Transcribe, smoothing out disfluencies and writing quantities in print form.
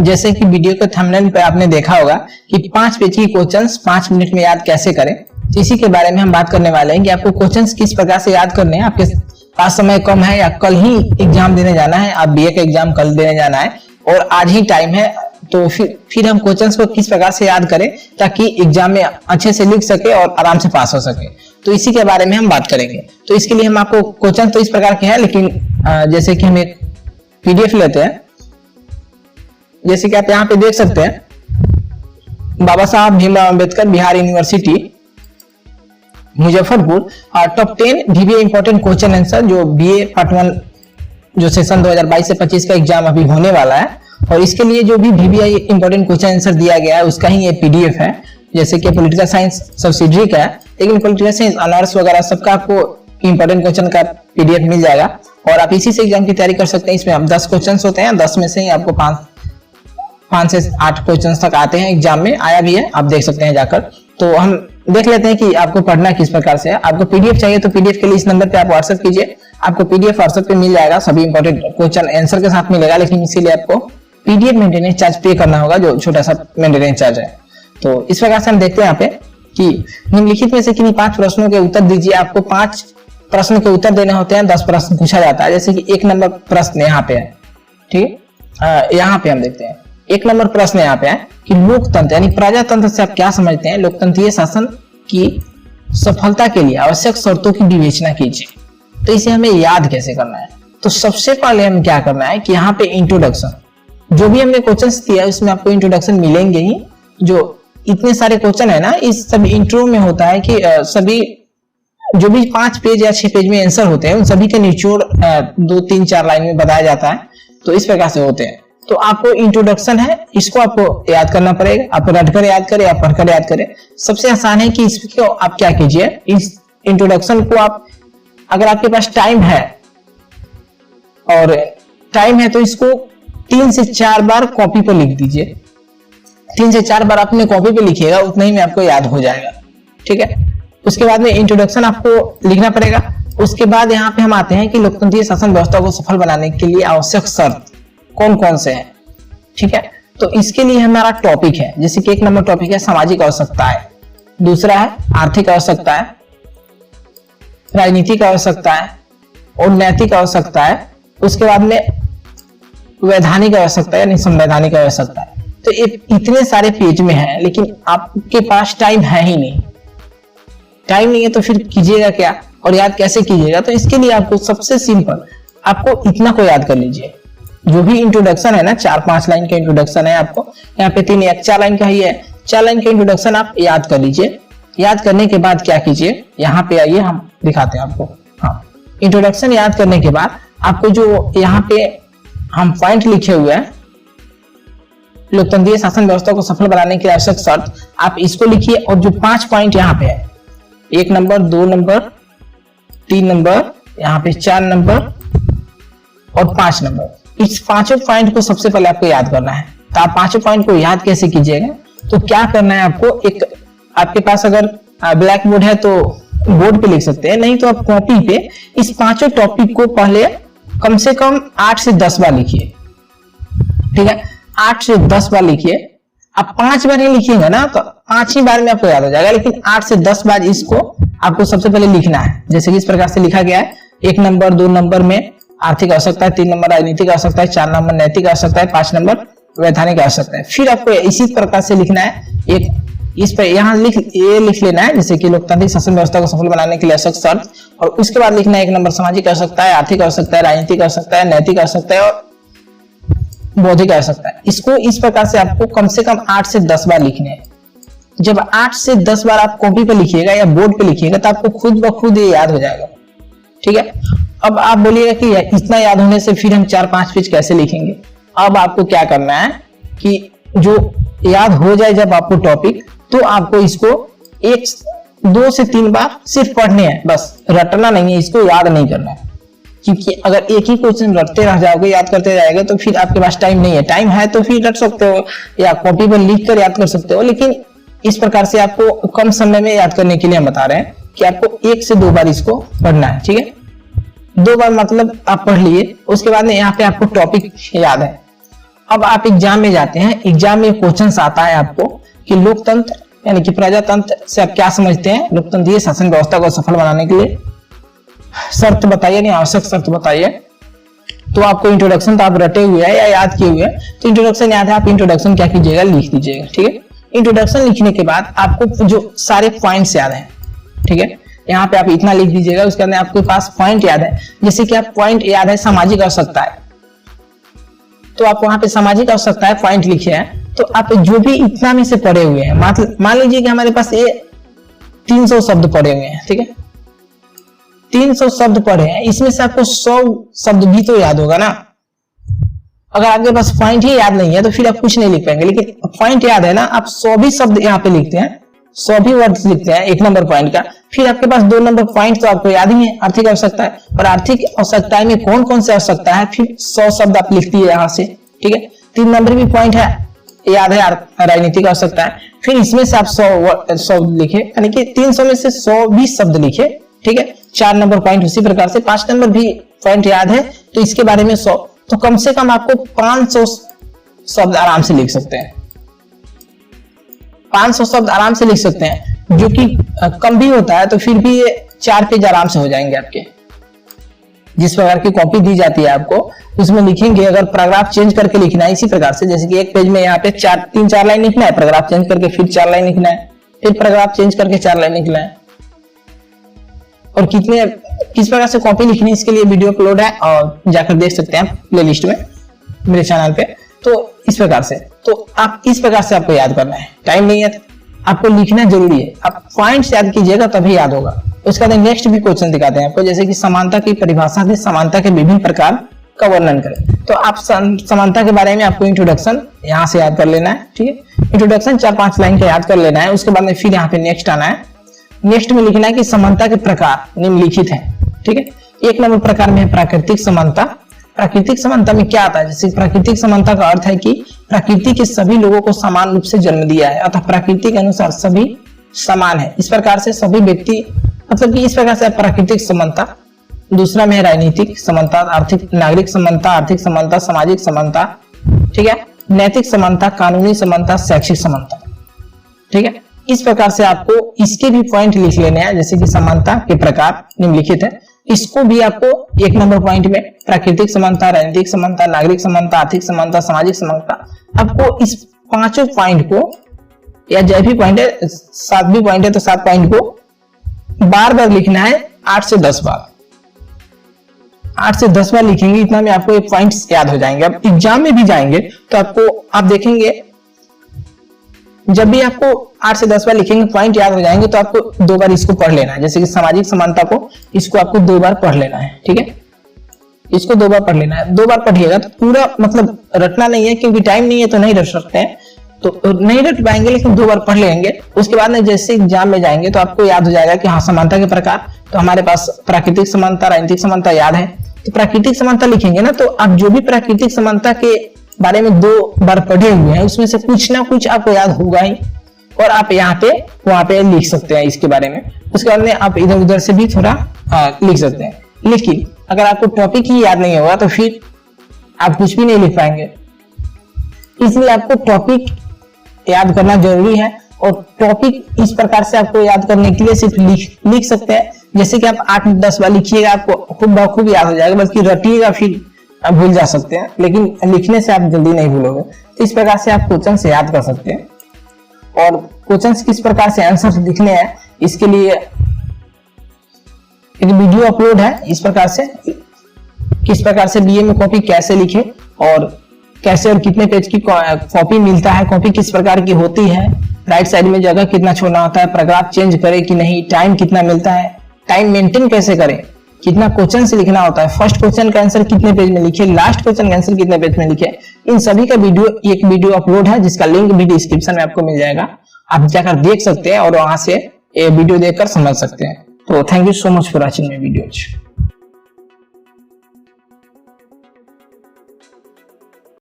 जैसे कि वीडियो के थंबनेल पे आपने देखा होगा कि 5 पेज की क्वेश्चंस 5 मिनट में याद कैसे करें। तो इसी के बारे में हम बात करने वाले हैं कि आपको क्वेश्चंस किस प्रकार से याद करने हैं। आपके पास समय कम है या कल ही एग्जाम देने जाना है, आप बीए का एग्जाम कल देने जाना है और आज ही टाइम है, तो फिर हम क्वेश्चंस को किस प्रकार से याद करें ताकि एग्जाम में अच्छे से लिख सके और आराम से पास हो सके, तो इसी के बारे में हम बात करेंगे। तो इसके लिए हम आपको क्वेश्चन तो इस प्रकार के हैं, लेकिन जैसे कि हम एक पीडीएफ लेते हैं, जैसे कि आप यहाँ पे देख सकते हैं बाबा साहब भीमराव अंबेडकर बिहार यूनिवर्सिटी मुजफ्फरपुर और top 10 dBA important question answer, जो बीए पार्ट 1 जो सेशन 2022 से 25 का एग्जाम अभी होने वाला है, और इसके लिए जो भी बीबीआई इंपॉर्टेंट क्वेश्चन आंसर दिया गया है उसका ही ये पीडीएफ है। जैसे कि पॉलिटिकल साइंस सब्सिडरी का है, लेकिन पॉलिटिकल साइंस ऑनर्स वगैरह सबका आपको इंपॉर्टेंट क्वेश्चन का पीडीएफ मिल जाएगा और आप इसी से एग्जाम की तैयारी कर सकते हैं। इसमें आप 10 क्वेश्चन होते हैं, 10 में से ही आपको 5 से 8 क्वेश्चन तक आते हैं, एग्जाम में आया भी है, आप देख सकते हैं जाकर। तो हम देख लेते हैं कि आपको पढ़ना किस प्रकार से है। आपको पीडीएफ चाहिए तो पीडीएफ के लिए इस नंबर पे आप व्हाट्सएप कीजिए, आपको पीडीएफ व्हाट्सएप पे मिल जाएगा, सभी इंपॉर्टेंट क्वेश्चन आंसर के साथ मिलेगा, लेकिन इसीलिए आपको पीडीएफ मेंटेनेंस चार्ज पे करना होगा, जो छोटा सा मेंटेनेंस चार्ज है। तो इस प्रकार से हम देखते हैं यहाँ पे कि निम्नलिखित में से किन्हीं 5 प्रश्नों के उत्तर दीजिए। आपको 5 प्रश्न के उत्तर देने होते हैं, 10 प्रश्न पूछा जाता है। जैसे कि 1 नंबर प्रश्न यहाँ पे है, ठीक है, यहाँ पे हम देखते हैं 1 नंबर प्रश्न यहाँ पे है कि लोकतंत्र यानी प्रजातंत्र से आप क्या समझते हैं। लोकतंत्रीय शासन की सफलता के लिए आवश्यक शर्तों की विवेचना कीजिए। तो इसे हमें याद कैसे करना है, तो सबसे पहले हमें क्या करना है कि यहाँ पे इंट्रोडक्शन, जो भी हमने क्वेश्चंस दिया है उसमें आपको इंट्रोडक्शन मिलेंगे ही। जो इतने सारे क्वेश्चन है ना, इस सब इंट्रो में होता है कि सभी जो भी 5 पेज या 6 पेज में आंसर होते हैं उन सभी के निचोड़ 2, 3, 4 लाइन में बताया जाता है। तो इस प्रकार से होते हैं। तो आपको इंट्रोडक्शन है, इसको आपको याद करना पड़ेगा। आप रटकर याद करें या पढ़कर याद करें, सबसे आसान है कि इसको आप क्या कीजिए, इस इंट्रोडक्शन को आप, अगर आपके पास टाइम है तो इसको 3 से 4 बार कॉपी पर लिख दीजिए। 3 से 4 बार अपने कॉपी पे लिखिएगा, उतना ही में आपको याद हो जाएगा, ठीक है। उसके बाद में इंट्रोडक्शन आपको लिखना पड़ेगा। उसके बाद यहाँ पे हम आते हैं कि लोकतंत्रीय शासन व्यवस्था को सफल बनाने के लिए आवश्यक शर्त कौन कौन से हैं, ठीक है। तो इसके लिए हमारा टॉपिक है, जैसे कि 1 नंबर टॉपिक है सामाजिक आवश्यकता है, दूसरा है आर्थिक आवश्यकता है, राजनीतिक आवश्यकता है और नैतिक आवश्यकता है। उसके बाद में वैधानिक आवश्यकता है यानी संवैधानिक आवश्यकता है। तो इतने सारे पेज में है, लेकिन आपके पास टाइम है ही नहीं। टाइम नहीं है तो फिर कीजिएगा क्या और याद कैसे कीजिएगा। तो इसके लिए आपको सबसे सिंपल, आपको इतना को याद कर लीजिए। जो भी इंट्रोडक्शन है ना, 4-5 लाइन का इंट्रोडक्शन है, आपको यहाँ पे 3 या 4 लाइन का ही है, 4 लाइन का इंट्रोडक्शन आप याद कर लीजिए। याद करने के बाद क्या कीजिए, यहाँ पे आइए, हम दिखाते हैं आपको। हाँ, इंट्रोडक्शन याद करने के बाद आपको जो यहाँ पे हम पॉइंट लिखे हुए हैं, लोकतंत्रीय शासन व्यवस्था को सफल बनाने की आवश्यक शर्त, आप इसको लिखिए। और जो 5 पॉइंट यहाँ पे है, 1 नंबर, 2 नंबर, 3 नंबर, यहाँ पे 4 नंबर और 5 नंबर, इस 5 पॉइंट को सबसे पहले आपको याद करना है। तो आप 5 पॉइंट को याद कैसे कीजिएगा, तो क्या करना है आपको, एक आपके पास अगर ब्लैक बोर्ड है तो बोर्ड पे लिख सकते हैं, नहीं तो आप कॉपी पे इस 5 टॉपिक को पहले कम से कम 8 से 10 बार लिखिए, ठीक है। 8 से 10 बार लिखिए। आप 5 बार ही लिखिएगा ना तो 5 ही बार में आपको याद हो जाएगा, लेकिन 8 से 10 बार इसको आपको सबसे पहले लिखना है। जैसे कि इस प्रकार से लिखा गया है, 1 नंबर, 2 नंबर में आर्थिक आवश्यकता है, 3 नंबर राजनीतिक आवश्यकता है, 4 नंबर नैतिक आवश्यकता है, 5 नंबर वैधानिक आवश्यकता है। फिर आपको इसी प्रकार से लिखना है, एक इस पर यहाँ लिख लेना है, जैसे कि लोकतांत्रिक शासन व्यवस्था को सफल बनाने के लिए आवश्यक शर्त, और उसके बाद लिखना है 1 नंबर सामाजिक आवश्यकता है, आर्थिक आवश्यकता है, राजनीतिक आवश्यकता है, नैतिक आवश्यकता है और बौद्धिक आवश्यकता है। इसको इस प्रकार से आपको कम से कम 8 से 10 बार लिखने हैं। जब 8 से 10 बार आप कॉपी पे लिखिएगा या बोर्ड पे लिखिएगा तो आपको खुद ब खुद ये याद हो जाएगा, ठीक है। अब आप बोलिएगा कि इतना याद होने से फिर हम 4-5 पेज कैसे लिखेंगे। अब आपको क्या करना है कि जो याद हो जाए जब आपको टॉपिक, तो आपको इसको 2 से 3 बार सिर्फ पढ़ने हैं, बस रटना नहीं है, इसको याद नहीं करना है। क्योंकि अगर एक ही क्वेश्चन रटते रह जाओगे, याद करते जाएंगे, तो फिर आपके पास टाइम नहीं है। टाइम है तो फिर रट सकते हो या कॉपी पर लिख कर याद कर सकते हो, लेकिन इस प्रकार से आपको कम समय में याद करने के लिए हम बता रहे हैं कि आपको 1 से 2 बार इसको पढ़ना है, ठीक है। 2 बार मतलब आप पढ़ लिए, उसके बाद में यहाँ पे आपको टॉपिक याद है। अब आप एग्जाम में जाते हैं, एग्जाम में क्वेश्चंस आता है आपको कि लोकतंत्र यानी कि प्रजातंत्र से आप क्या समझते हैं, लोकतंत्रीय शासन व्यवस्था को सफल बनाने के लिए शर्त बताइए, नहीं आवश्यक शर्त बताइए। तो आपको इंट्रोडक्शन तो आप रटे हुए हैं या याद किए हुए हैं, तो इंट्रोडक्शन याद है, आप इंट्रोडक्शन क्या कीजिएगा, लिख दीजिएगा। ठीक है, इंट्रोडक्शन लिखने के बाद आपको जो सारे पॉइंट्स याद हैं, ठीक है, यहाँ पे आप इतना लिख दीजिएगा, उसके अंदर आपके पास पॉइंट याद है। जैसे कि आप पॉइंट याद है सामाजिक आवश्यकता है, तो आप वहां पे सामाजिक आवश्यकता है पॉइंट लिखे हैं, तो आप जो भी इतना में से पढ़े हुए हैं, मान लीजिए कि हमारे पास ये 300 शब्द पढ़े हुए हैं, ठीक है, 300 शब्द पढ़े हैं, इसमें से आपको 100 शब्द भी तो याद होगा ना। अगर आपके पास पॉइंट ही याद नहीं है तो फिर आप कुछ नहीं लिख पाएंगे, लेकिन पॉइंट याद है ना, आप 100 भी शब्द यहाँ पे लिखते हैं, 100 भी वर्ड्स लिखते हैं 1 नंबर पॉइंट का, फिर आपके पास 2 नंबर पॉइंट तो आपको याद ही है, आर्थिक आवश्यकता है, और आर्थिक आवश्यकता में कौन कौन से आवश्यकता है, फिर 100 शब्द आप लिखती है यहाँ से। ठीक है, 3 नंबर भी पॉइंट है याद है, राजनीतिक आवश्यकता है, फिर इसमें से आप 100 लिखे, यानी कि 300 में से 120 शब्द लिखे। ठीक है, 4 नंबर पॉइंट उसी प्रकार से, 5 नंबर भी पॉइंट याद है तो इसके बारे में 100, तो कम से कम आपको 500 शब्द आराम से लिख सकते हैं, 500 शब्द आराम से लिख सकते हैं, जो कि कम भी होता है तो फिर भी ये 4 पेज आराम से हो जाएंगे आपके। जिस प्रकार की कॉपी दी जाती है आपको उसमें लिखेंगे, अगर पैराग्राफ चेंज करके लिखना है इसी प्रकार से, जैसे कि एक पेज में यहाँ पे 3-4 लाइन लिखना है, पैराग्राफ चेंज करके फिर 4 लाइन लिखना है, फिर पैराग्राफ चेंज करके 4 लाइन लिखना है, और किस प्रकार से कॉपी लिखनी है इसके लिए वीडियो अपलोड है और जाकर देख सकते हैं प्लेलिस्ट में मेरे चैनल पे। तो इस प्रकार से, तो आप इस प्रकार से आपको याद करना है, टाइम नहीं है आपको लिखना जरूरी है, आप पॉइंट्स याद कीजिएगा तभी याद होगा। उसके बाद नेक्स्ट भी क्वेश्चन दिखाते हैं आपको, जैसे कि समानता की परिभाषा दी, समानता के विभिन्न प्रकार का वर्णन करें। तो आप समानता के बारे में आपको इंट्रोडक्शन यहाँ से याद कर लेना है। ठीक है, इंट्रोडक्शन 4-5 लाइन का याद कर लेना है, उसके बाद में फिर यहाँ पे नेक्स्ट आना है, नेक्स्ट में लिखना है कि समानता के प्रकार निम्नलिखित हैं। ठीक है, 1 नंबर प्रकार में है प्राकृतिक समानता। प्राकृतिक समानता में क्या आता है, जैसे प्राकृतिक समानता का अर्थ है कि प्रकृति के सभी लोगों को समान रूप से जन्म दिया है, अतः प्रकृति के अनुसार सभी समान है, इस प्रकार से सभी व्यक्ति, मतलब कि इस प्रकार से प्राकृतिक समानता। दूसरा में है राजनीतिक समानता, आर्थिक नागरिक समानता, आर्थिक समानता, सामाजिक समानता। ठीक है, नैतिक समानता, कानूनी समानता, शैक्षिक समानता। ठीक है, इस प्रकार से आपको इसके भी पॉइंट लिख लेने हैं, जैसे कि समानता के प्रकार निम्नलिखित है, इसको भी आपको 1 नंबर पॉइंट में प्राकृतिक समानता, राजनीतिक समानता, नागरिक समानता, आर्थिक समानता, सामाजिक समानता, आपको इस 5 पॉइंट को, या जो भी पॉइंट है, 7 भी पॉइंट है तो 7 पॉइंट को बार बार लिखना है, 8 से 10 बार, 8 से 10 बार लिखेंगे, इतना में आपको ये पॉइंट्स याद हो जाएंगे। अब एग्जाम में भी जाएंगे तो आपको, आप देखेंगे जब भी आपको 8 से 10 बार लिखेंगे पॉइंट याद हो जाएंगे, तो आपको 2 बार इसको पढ़ लेना है, जैसे कि सामाजिक समानता को, इसको आपको 2 बार पढ़ लेना है। ठीक है, इसको 2 बार पढ़ लेना है, 2 बार पढ़िएगा तो पूरा, मतलब रटना नहीं है, क्योंकि टाइम नहीं है तो नहीं रट सकते हैं, तो नहीं रट पाएंगे, लेकिन 2 बार पढ़ लेंगे। उसके बाद में जैसे एग्जाम में जाएंगे तो आपको याद हो जाएगा कि हाँ, समानता के प्रकार, तो हमारे पास प्राकृतिक समानता, राजनीतिक समानता याद है, तो प्राकृतिक समानता लिखेंगे ना, तो आप जो भी प्राकृतिक समानता के बारे में 2 बार पढ़े हुए हैं उसमें से कुछ ना कुछ आपको याद होगा ही, और आप यहाँ पे वहां पे लिख सकते हैं इसके बारे में। उसके बाद में आप इधर उधर से भी थोड़ा लिख सकते हैं, लेकिन अगर आपको टॉपिक ही याद नहीं होगा तो फिर आप कुछ भी नहीं लिख पाएंगे, इसलिए आपको टॉपिक याद करना जरूरी है। और टॉपिक इस प्रकार से आपको याद करने के लिए सिर्फ लिख सकते हैं, जैसे कि आप 8-10 बार लिखिएगा, आपको खूब बखूब याद हो जाएगा, बल्कि रटिएगा फिर आप भूल जा सकते हैं, लेकिन लिखने से आप जल्दी नहीं भूलोगे। तो इस प्रकार से आप क्वेश्चन से याद कर सकते हैं, और क्वेश्चन किस प्रकार से आंसर लिखने हैं इसके लिए एक वीडियो अपलोड है, इस प्रकार से किस प्रकार से बीए में कॉपी कैसे लिखे, और कैसे और कितने पेज की कॉपी मिलता है, कॉपी किस प्रकार की होती है, राइट साइड में जगह कितना छोड़ना होता है, पैराग्राफ चेंज करे कि नहीं, टाइम कितना मिलता है, टाइम मेंटेन कैसे करें, कितना क्वेश्चन से लिखना होता है, फर्स्ट क्वेश्चन का आंसर कितने पेज में लिखे, लास्ट क्वेश्चन का आंसर कितने पेज में लिखे, इन सभी का एक वीडियो अपलोड है, जिसका लिंक भी डिस्क्रिप्शन में आपको मिल जाएगा, आप जाकर देख सकते हैं और वहां से ये वीडियो देखकर समझ सकते हैं। तो thank you so much for watching my videos.